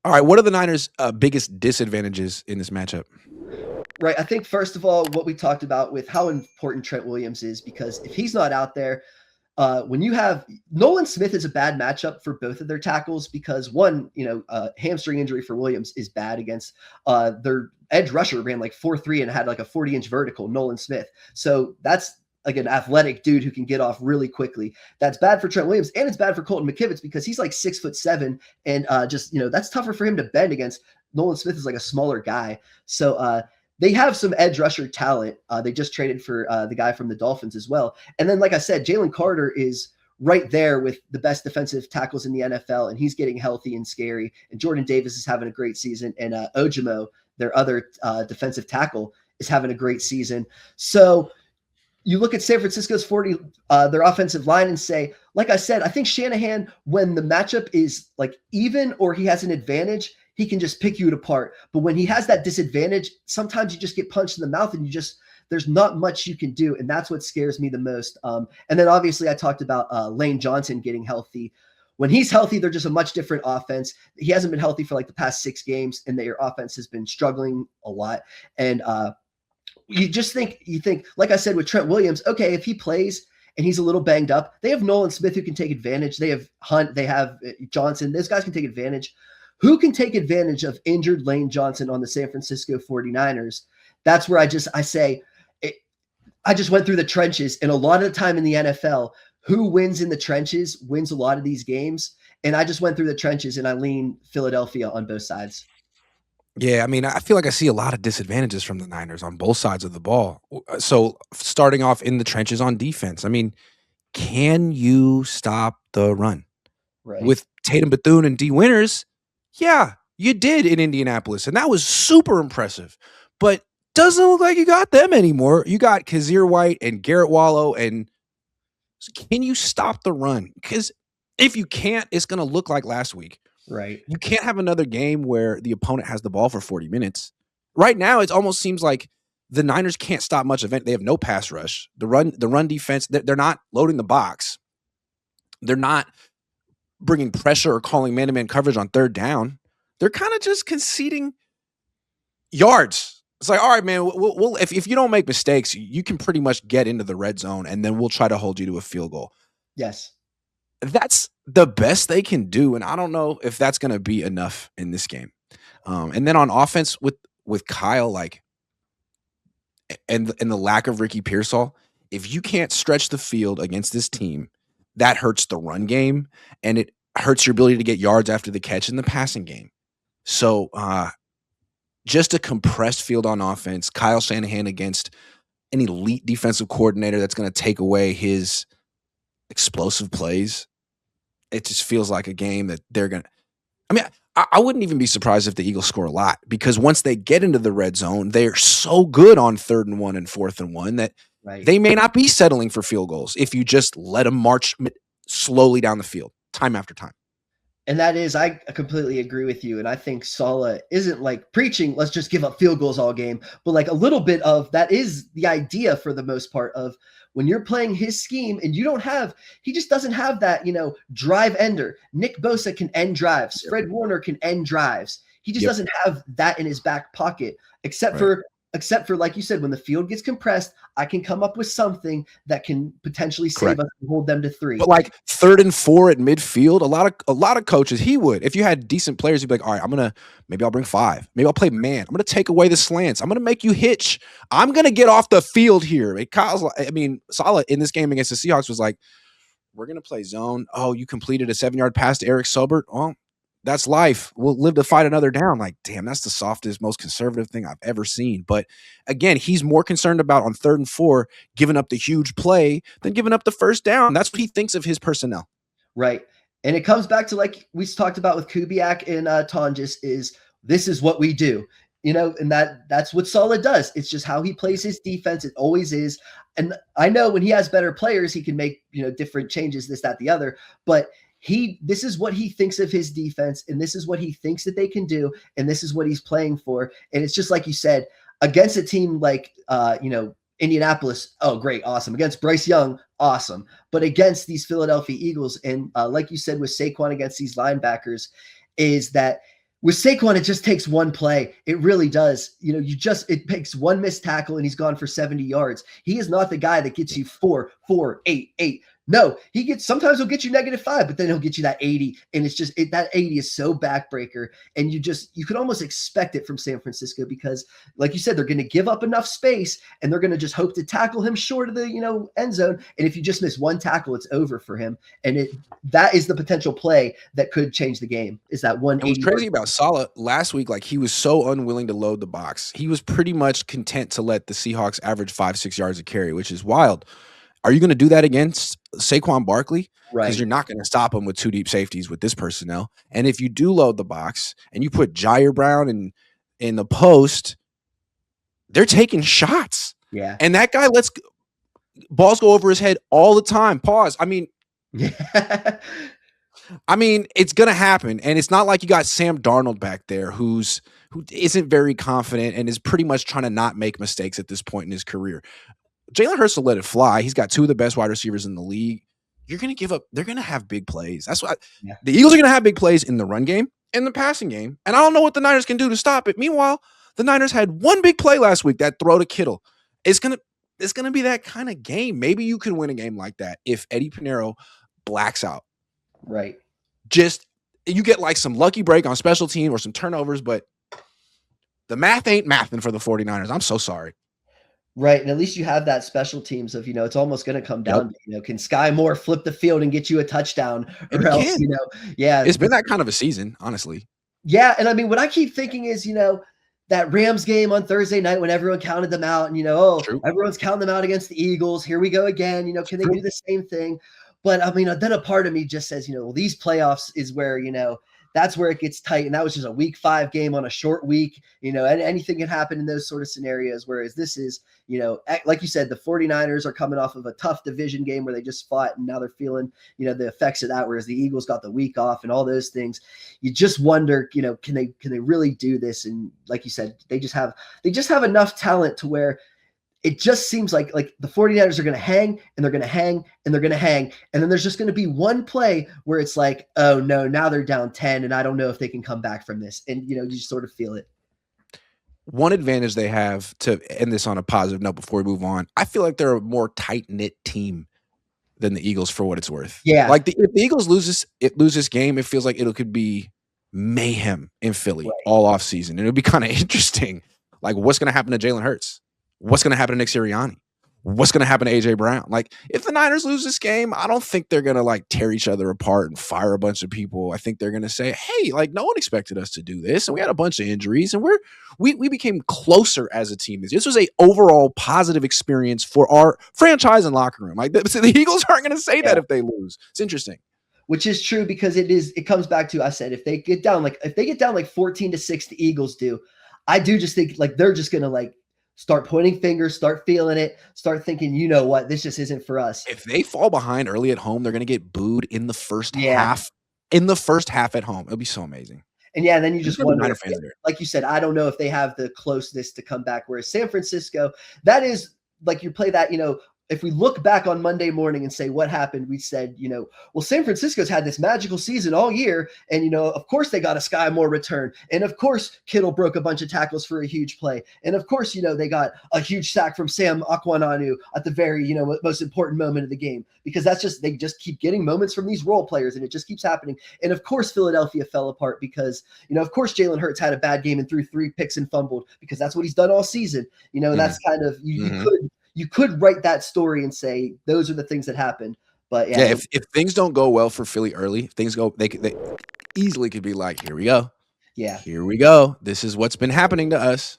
All right, what are the Niners' biggest disadvantages in this matchup? Right. I think first of all, what we talked about with how important Trent Williams is, because if he's not out there, when you have Nolan Smith is a bad matchup for both of their tackles because one, hamstring injury for Williams is bad against their edge rusher ran like 4.3 and had like a 40-inch vertical, Nolan Smith. So that's like an athletic dude who can get off really quickly. That's bad for Trent Williams, and it's bad for Colton McKivitz because he's like 6'7", and that's tougher for him to bend against. Nolan Smith is like a smaller guy. So they have some edge rusher talent. They just traded for the guy from the Dolphins as well. And then, like I said, Jalen Carter is right there with the best defensive tackles in the NFL, and he's getting healthy and scary. And Jordan Davis is having a great season, and Ojimo, their other defensive tackle, is having a great season. So you look at San Francisco's their offensive line and say, like I said, I think Shanahan, when the matchup is like even or he has an advantage, he can just pick you apart. But when he has that disadvantage, sometimes you just get punched in the mouth and there's not much you can do. And that's what scares me the most. And then obviously I talked about Lane Johnson getting healthy. When he's healthy, they're just a much different offense. He hasn't been healthy for like the past 6 games, and their offense has been struggling a lot. And you think, like I said, with Trent Williams, okay, if he plays and he's a little banged up, they have Nolan Smith who can take advantage. They have Hunt, they have Johnson. Those guys can take advantage. Who can take advantage of injured Lane Johnson on the San Francisco 49ers? That's where I just went through the trenches, and a lot of the time in the NFL, who wins in the trenches wins a lot of these games. And I just went through the trenches and I lean Philadelphia on both sides. Yeah, I mean, I feel like I see a lot of disadvantages from the Niners on both sides of the ball. So starting off in the trenches on defense, I mean, can you stop the run? Right. With Tatum Bethune and D. Winters, yeah, you did in Indianapolis, and that was super impressive. But doesn't look like you got them anymore. You got Kazir White and Garrett Wallow, and can you stop the run? Because if you can't, it's going to look like last week. Right. You can't have another game where the opponent has the ball for 40 minutes. Right now, it almost seems like the Niners can't stop much of it. They have no pass rush. The run defense, they're not loading the box. They're not bringing pressure or calling man-to-man coverage on third down. They're kind of just conceding yards. It's like, all right, man, we'll if you don't make mistakes, you can pretty much get into the red zone, and then we'll try to hold you to a field goal. Yes. That's the best they can do, and I don't know if that's going to be enough in this game. And then on offense with Kyle, like, and the lack of Ricky Pearsall, if you can't stretch the field against this team, that hurts the run game, and it hurts your ability to get yards after the catch in the passing game. So just a compressed field on offense, Kyle Shanahan against an elite defensive coordinator that's going to take away his explosive plays. It just feels like a game that they're going to – I mean, I wouldn't even be surprised if the Eagles score a lot, because once they get into the red zone, they're so good on 3rd and 1 and 4th and 1 that they may not be settling for field goals if you just let them march slowly down the field time after time. And that is, I completely agree with you. And I think Saleh isn't like preaching, let's just give up field goals all game, but like a little bit of that is the idea for the most part of when you're playing his scheme and he just doesn't have that, drive ender. Nick Bosa can end drives. Fred Warner can end drives. He just doesn't have that in his back pocket, except for, like you said, when the field gets compressed, I can come up with something that can potentially save us and hold them to 3. But like 3rd and 4 at midfield, a lot of coaches, he would. If you had decent players, you'd be like, all right, maybe I'll bring 5. Maybe I'll play man. I'm going to take away the slants. I'm going to make you hitch. I'm going to get off the field here. Saleh in this game against the Seahawks was like, we're going to play zone. Oh, you completed a 7-yard pass to Eric Sobert? Well, that's life. We'll live to fight another down. Like, damn, that's the softest, most conservative thing I've ever seen. But again, he's more concerned about on 3rd and 4 giving up the huge play than giving up the first down. That's what he thinks of his personnel. Right. And it comes back to like we talked about with Kubiak and Tonjes is this is what we do. And that's what Saleh does. It's just how he plays his defense. It always is. And I know when he has better players, he can make, different changes, this, that, the other. But this is what he thinks of his defense, and this is what he thinks that they can do, and this is what he's playing for. And it's just like you said, against a team like Indianapolis, oh great, awesome. Against Bryce Young, awesome. But against these Philadelphia Eagles, and like you said with Saquon against these linebackers, is that With Saquon, it just takes one play. It really does. It takes one missed tackle and he's gone for 70 yards. He is not the guy that gets you 4, 4, 8, 8. No, sometimes he'll get you -5, but then he'll get you that 80. And it's just that 80 is so backbreaker. And you could almost expect it from San Francisco because, like you said, they're going to give up enough space and they're going to just hope to tackle him short of the end zone. And if you just miss one tackle, it's over for him. And that is the potential play that could change the game. Is that 180? What's crazy about Saleh last week, like he was so unwilling to load the box. He was pretty much content to let the Seahawks average 5-6 yards a carry, which is wild. Are you going to do that against Saquon Barkley? Right. Because you're not going to stop him with 2 deep safeties with this personnel. And if you do load the box and you put Jair Brown in the post, they're taking shots. Yeah. And that guy lets balls go over his head all the time. Pause. I mean, it's going to happen. And it's not like you got Sam Darnold back there who isn't very confident and is pretty much trying to not make mistakes at this point in his career. Jalen Hurts will let it fly. He's got 2 of the best wide receivers in the league. You're going to give up. They're going to have big plays. That's why the Eagles are going to have big plays in the run game and the passing game. And I don't know what the Niners can do to stop it. Meanwhile, the Niners had one big play last week, that throw to Kittle. It's going to be that kind of game. Maybe you can win a game like that if Eddie Pinheiro blacks out. Right. Just you get like some lucky break on special team or some turnovers, but the math ain't mathing for the 49ers. I'm so sorry. Right. And at least you have that special teams of, it's almost going to come down to, can Sky Moore flip the field and get you a touchdown or else, yeah. It's been that kind of a season, honestly. Yeah. And I mean, what I keep thinking is, that Rams game on Thursday night when everyone counted them out and, everyone's counting them out against the Eagles. Here we go again. Can they do the same thing? But I mean, then a part of me just says, well, these playoffs is where, that's where it gets tight. And that was just a week 5 game on a short week, and anything can happen in those sort of scenarios. Whereas this is, like you said, the 49ers are coming off of a tough division game where they just fought and now they're feeling, the effects of that. Whereas the Eagles got the week off and all those things. You just wonder, can they really do this? And like you said, they just have enough talent to where it just seems like the 49ers are going to hang and they're going to hang and they're going to hang. And then there's just going to be one play where it's like, oh no, now they're down 10 and I don't know if they can come back from this. And, you just sort of feel it. One advantage they have, to end this on a positive note before we move on, I feel like they're a more tight-knit team than the Eagles for what it's worth. Yeah. Like if the Eagles lose this game, it feels like it could be mayhem in Philly all off season. And it would be kind of interesting. Like what's going to happen to Jalen Hurts? What's going to happen to Nick Sirianni? What's going to happen to A.J. Brown? Like, if the Niners lose this game, I don't think they're going to, like, tear each other apart and fire a bunch of people. I think they're going to say, hey, like, no one expected us to do this, and we had a bunch of injuries, and we became closer as a team. This was a overall positive experience for our franchise and locker room. Like, the Eagles aren't going to say that if they lose. It's interesting. Which is true because it comes back to, I said, if they get down like 14-6, the Eagles do, I do just think, like, they're just going to, like, start pointing fingers, start feeling it, start thinking, you know what, this just isn't for us. If they fall behind early at home, they're going to get booed in the first half. In the first half at home. It'll be so amazing. And yeah, then you just wonder, like you said, I don't know if they have the closeness to come back. Whereas San Francisco, that is like you play that, if we look back on Monday morning and say what happened, we said, well, San Francisco's had this magical season all year. And, of course they got a Sky Moore return. And of course, Kittle broke a bunch of tackles for a huge play. And of course, they got a huge sack from Sam Akwananu at the very, most important moment of the game, because they just keep getting moments from these role players and it just keeps happening. And of course, Philadelphia fell apart because, of course, Jalen Hurts had a bad game and threw 3 picks and fumbled because that's what he's done all season. That's kind of, you could write that story and say those are the things that happened. But yeah, if things don't go well for Philly early, they easily could be like, here we go. Yeah. Here we go. This is what's been happening to us.